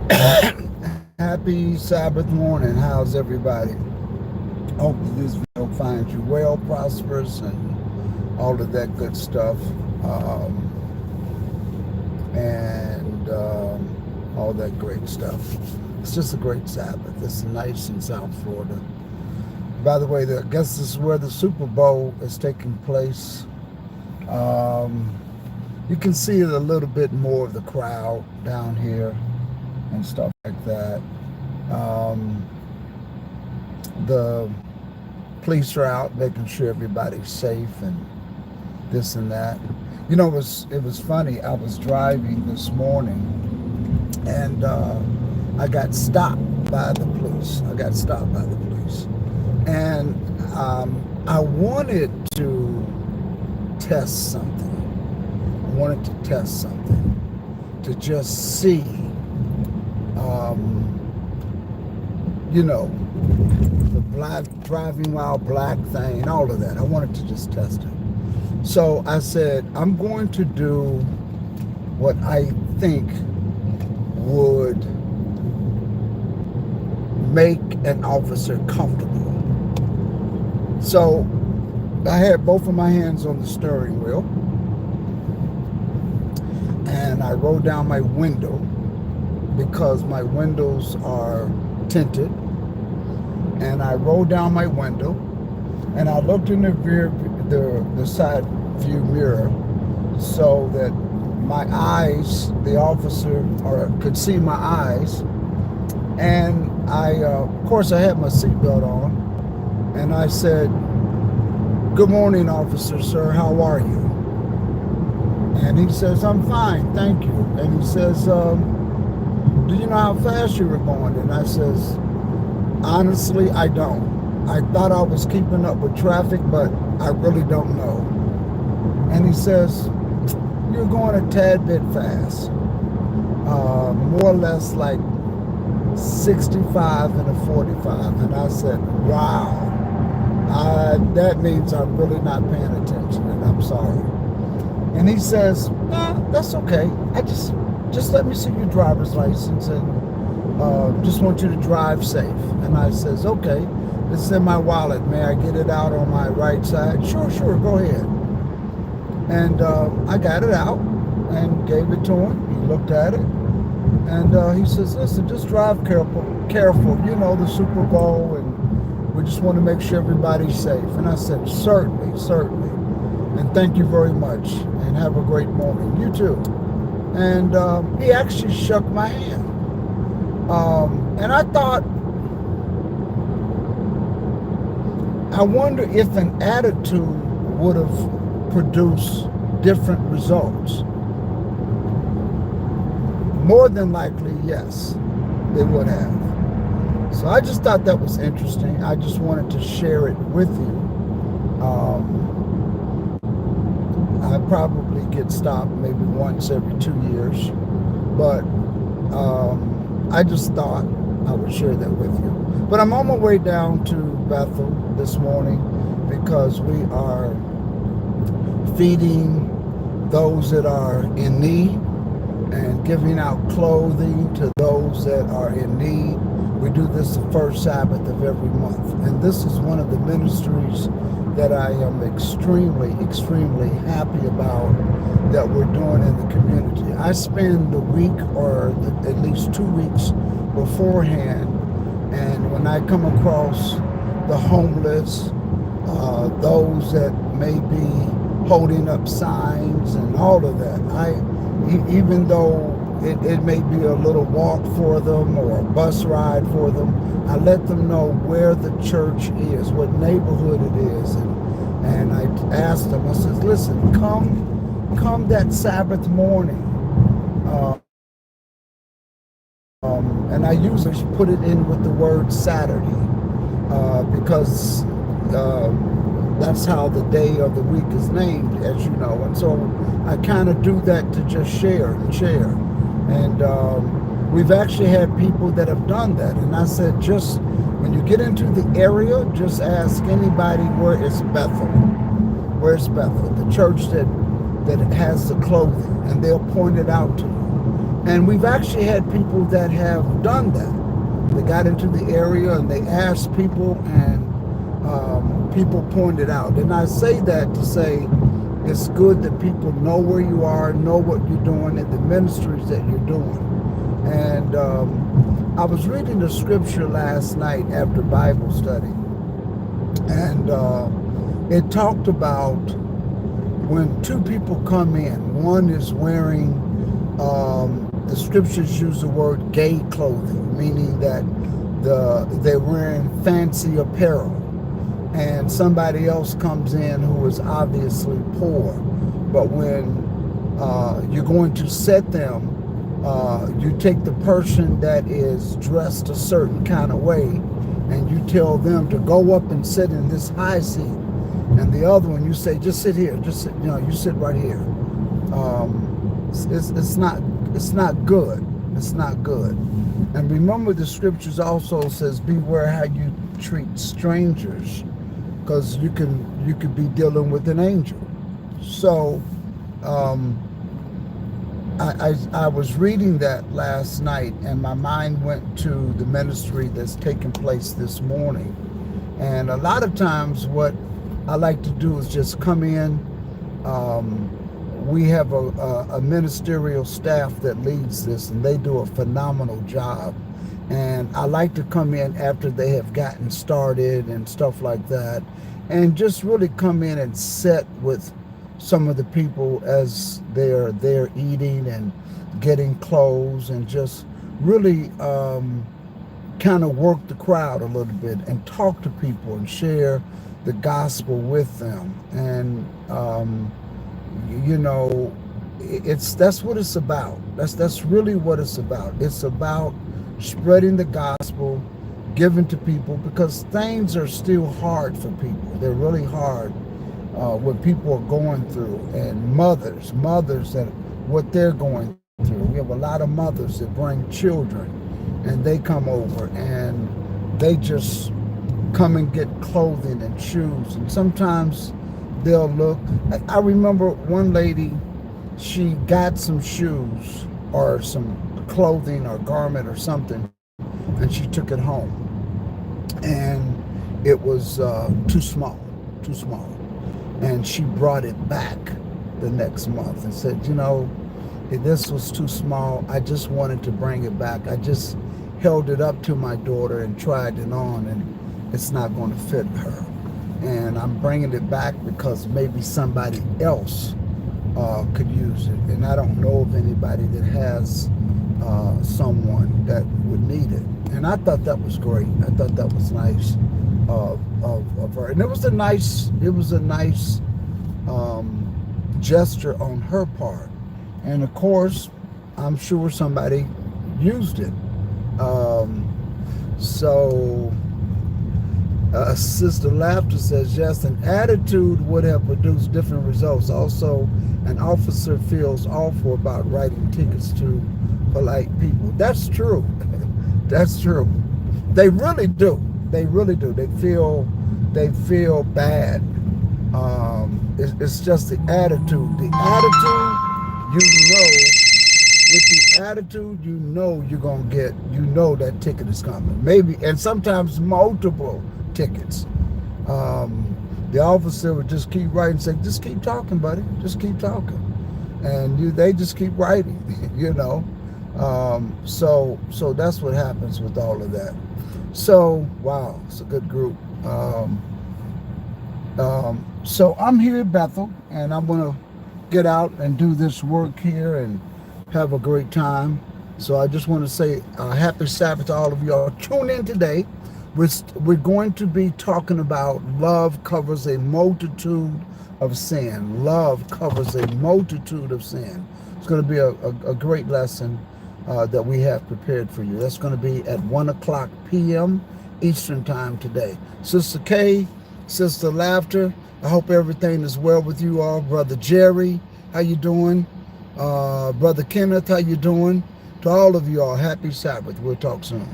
Happy Sabbath morning. How's everybody? Hope this video finds you well, prosperous, and all of that good stuff. And all that great stuff. It's just a great Sabbath. It's nice in South Florida. By the way, I guess this is where the Super Bowl is taking place. Um, you can see a little bit more of the crowd down here and stuff like that. Um, the police are out making sure everybody's safe and this and that. It was funny. I was driving this morning and I got stopped by the police. And I wanted to test something. To just see, um, you know, the black driving while black thing, all of that. I wanted to just test it. So I said, I'm going to do what I think would make an officer comfortable. So I had both of my hands on the steering wheel and I rolled down my window because my windows are tinted. And I rolled down my window and I looked in the side view mirror so that my eyes, the officer could see my eyes. And of course, I had my seatbelt on. And I said, "Good morning, officer, sir. How are you?" And he says, "I'm fine, thank you." And he says, "Do you know how fast you were going?" And I says, "Honestly, I don't. I thought I was keeping up with traffic, but I really don't know." And he says, "You're going a tad bit fast. More or less like 65 and a 45. And I said, "Wow, that means I'm really not paying attention, and I'm sorry." And he says, "Nah, that's okay. Just let me see your driver's license and just want you to drive safe." And I says, "Okay, it's in my wallet. May I get it out on my right side?" Sure, go ahead." And I got it out and gave it to him. He looked at it and he says, "Listen, just drive careful. You know, the Super Bowl, and we just want to make sure everybody's safe." And I said, certainly. And thank you very much. And have a great morning. You too. And he actually shook my hand. And I thought, I wonder if an attitude would have produced different results. More than likely, yes, they would have. So I just thought that was interesting. I just wanted to share it with you. I probably get stopped maybe once every 2 years, but I just thought I would share that with you. But I'm on my way down to Bethel this morning because we are feeding those that are in need and giving out clothing to those that are in need. We do this the first Sabbath of every month. And this is one of the ministries that I am extremely happy about that we're doing in the community. I spend the week or at least 2 weeks beforehand, and when I come across the homeless, those that may be holding up signs and all of that, even though it may be a little walk for them or a bus ride for them, I let them know where the church is, what neighborhood it is, and I asked them, I said, "Listen, come that Sabbath morning." And I usually put it in with the word Saturday because that's how the day of the week is named, as you know. And so I kind of do that to just share. And we've actually had people that have done that. And I said, just when you get into the area, just ask anybody, where is Bethel? Where's Bethel? The church that has the clothing, and they'll point it out to you. And we've actually had people that have done that. They got into the area and they asked people, and people pointed out. And I say that to say it's good that people know where you are, know what you're doing, and the ministries that you're doing. And I was reading the scripture last night after Bible study, and it talked about when two people come in. One is wearing, the scriptures use the word gay clothing, meaning that they're wearing fancy apparel, and somebody else comes in who is obviously poor. But when you're going to set them, you take the person that is dressed a certain kind of way, and you tell them to go up and sit in this high seat, and the other one you say just sit here, just sit, you sit right here. It's not good. It's not good. And remember, the scriptures also says, beware how you treat strangers, because you could be dealing with an angel. So I was reading that last night, and my mind went to the ministry that's taking place this morning. And a lot of times what I like to do is just come in. We have a ministerial staff that leads this, and they do a phenomenal job. And I like to come in after they have gotten started and stuff like that, and just really come in and sit with some of the people as they're eating and getting clothes, and just really kind of work the crowd a little bit and talk to people and share the gospel with them. And that's what it's about. That's really what it's about. It's about spreading the gospel, giving to people, because things are still hard for people. They're really hard what people are going through, and mothers that what they're going through. We have a lot of mothers that bring children, and they come over and they just come and get clothing and shoes, and sometimes they'll look. I remember one lady, she got some shoes or some clothing or garment or something, and she took it home, and it was too small, and she brought it back the next month and said, this was too small. I just wanted to bring it back. I just held it up to my daughter and tried it on, and it's not going to fit her. And I'm bringing it back because maybe somebody else could use it. And I don't know of anybody that has someone that would need it. And I thought that was great. I thought that was nice of her. And it was a nice gesture on her part. And of course, I'm sure somebody used it. Sister Laughter says, yes, an attitude would have produced different results. Also, an officer feels awful about writing tickets to polite people. That's true. That's true. They really do. They really do. They feel bad. It's just the attitude. The attitude, with the attitude, you're going to get, that ticket is coming. Maybe, and sometimes multiple tickets. The officer would just keep writing, say, just keep talking, buddy. Just keep talking. And they just keep writing, So that's what happens with all of that. So, wow, it's a good group. So I'm here at Bethel, and I'm going to get out and do this work here and have a great time. So I just want to say happy Sabbath to all of y'all. Tune in today. We're going to be talking about love covers a multitude of sin. Love covers a multitude of sin. It's going to be a great lesson that we have prepared for you. That's going to be at 1:00 p.m. Eastern time today. Sister Kay, Sister Laughter, I hope everything is well with you all. Brother Jerry, how you doing? Brother Kenneth, how you doing? To all of you all, happy Sabbath. We'll talk soon.